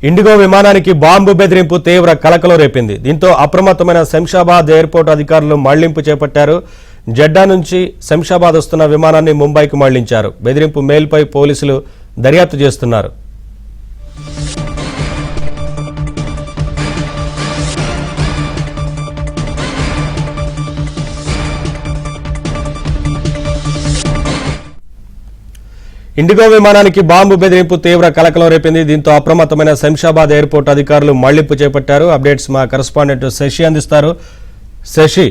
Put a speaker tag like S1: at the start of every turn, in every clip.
S1: IndiGo విమానానికి bomb బెదిరింపు తీవ్ర కలకలం రేపింది. దీంతో అప్రమత్తమైన శంషాబాద్ ఎయిర్పోర్ట్ అధికారులు మళ్లింపు చేపట్టారు. జెడ్డా నుంచి శంషాబాద్ వస్తున్న విమానాన్ని ముంబైకి మళ్లించారు. బెదిరింపు మెయిల్పై పోలీసులు దర్యాప్తు చేస్తున్నారు. ఇండిగో విమానానికి బాంబు బెదిరింపు తీవ్ర కలకలం రేపింది. దీంతో అప్రమత్తమైన శంషాబాద్ ఎయిర్పోర్ట్ అధికారులు మళ్లింపు చేపట్టారు. అప్డేట్స్ మా కరెస్పాండెంట్ శశి అందిస్తారు. శశి,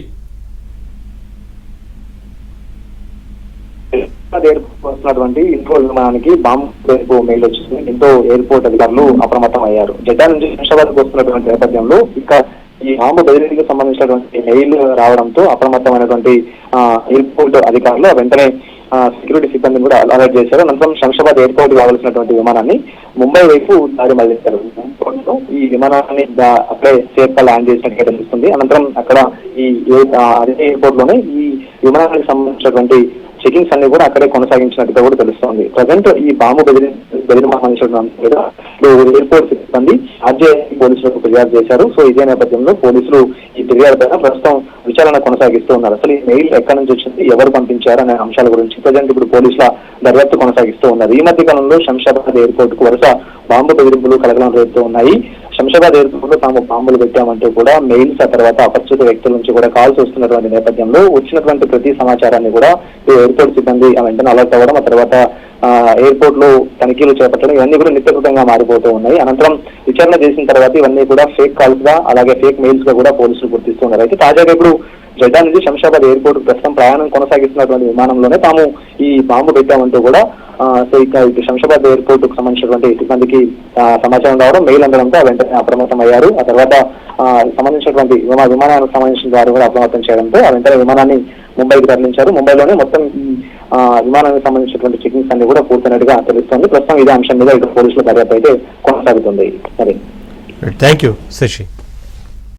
S2: వస్తున్నటువంటి ఇండిగో విమానానికి బాంబు బెదిరింపు మెయిల్ వచ్చింది. దీంతో ఎయిర్పోర్ట్ అధికారులు అప్రమత్తం అయ్యారు. జెడ్డా నుంచి శంషాబాద్ వస్తున్నటువంటి నేపథ్యంలో ఇంకా ఈ బాంబు బెదిరింపుకి సంబంధించినటువంటి మెయిల్ రావడంతో అప్రమత్తమైనటువంటి ఎయిర్పోర్ట్ అధికారులు వెంటనే సెక్యూరిటీ సిబ్బందిని కూడా అలర్ట్ చేశారు. అనంతరం శంషాబాద్ ఎయిర్పోర్ట్ కావాల్సినటువంటి విమానాన్ని ముంబై వైపు దారి మళ్లించారు. ఈ విమానాన్ని అక్కడే సేఫ్ గా ల్యాండ్ చేసినట్టుగా తెలుస్తుంది. అనంతరం అక్కడ అదే ఎయిర్పోర్ట్ లోనే ఈ విమానానికి సంబంధించినటువంటి చెకింగ్స్ అన్ని కూడా అక్కడే కొనసాగించినట్టుగా కూడా తెలుస్తోంది. ప్రజెంట్ ఈ బాంబు బెదిరింపు ఎయిర్పోర్ట్ సిబ్బంది ఆర్జే పోలీసులకు ఫిర్యాదు చేశారు. సో ఇదే నేపథ్యంలో పోలీసులు ఈ ఫిర్యాదు పైన ప్రస్తుతం విచారణ కొనసాగిస్తూ ఉన్నారు. అసలు ఈ మెయిల్ ఎక్కడి నుంచి వచ్చింది, ఎవరు పంపించారు అనే అంశాల గురించి ప్రజెంట్ ఇప్పుడు పోలీసుల దర్యాప్తు కొనసాగిస్తూ ఉన్నారు. ఈ మధ్య కాలంలో శంషాబాద్ ఎయిర్పోర్ట్ కు వరుస బాంబు బెదిరింపులు కలకలం రేపుతూ ఉన్నాయి. శంషాబాద్ ఎయిర్పోర్ట్ లో తాము బాంబులు పెట్టామంటూ కూడా మెయిల్స్, ఆ తర్వాత అపరిచిత వ్యక్తుల నుంచి కూడా కాల్స్ వస్తున్నటువంటి నేపథ్యంలో వచ్చినటువంటి ప్రతి సమాచారాన్ని కూడా ఎయిర్పోర్ట్ సిబ్బంది వెంటనే అలర్ట్ అవ్వడం, ఆ తర్వాత ఎయిర్పోర్ట్ లో తనిఖీలు చేపట్టడం, ఇవన్నీ కూడా నిత్యకృతంగా మారిపోతూ ఉన్నాయి. అనంతరం విచారణ చేసిన తర్వాత ఇవన్నీ కూడా ఫేక్ కాల్స్ గా అలాగే ఫేక్ మెయిల్స్ గా కూడా పోలీసులు గుర్తిస్తున్నారు. అయితే తాజాగా ఇప్పుడు జెడ్డా నుంచి శంషాబాద్ ఎయిర్పోర్ట్ ప్రస్తుతం ప్రయాణం కొనసాగిస్తున్నటువంటి విమానంలోనే తాము ఈ బాంబు పెట్టామంటూ కూడా శంషాబాద్ ఎయిర్పోర్ట్ కు సంబంధించినటువంటి సిబ్బందికి సమాచారం రావడం, మెయిల్ అందడంతో వెంటనే అప్రమత్తం అయ్యారు. ఆ తర్వాత సంబంధించినటువంటి విమానానికి సంబంధించిన వారు కూడా అప్రమత్తం చేయడంతో వెంటనే విమానాన్ని ముంబైకి తరలించారు. ముంబైలోనే మొత్తం విమానానికి సంబంధించినటువంటి చెకింగ్స్ అన్ని కూడా పూర్తయినట్టుగా తెలుస్తోంది. ప్రస్తుతం ఇదే అంశం మీద ఇటు పోలీసుల దర్యాప్తు అయితే కొనసాగుతుంది.
S1: Thank you Shashi.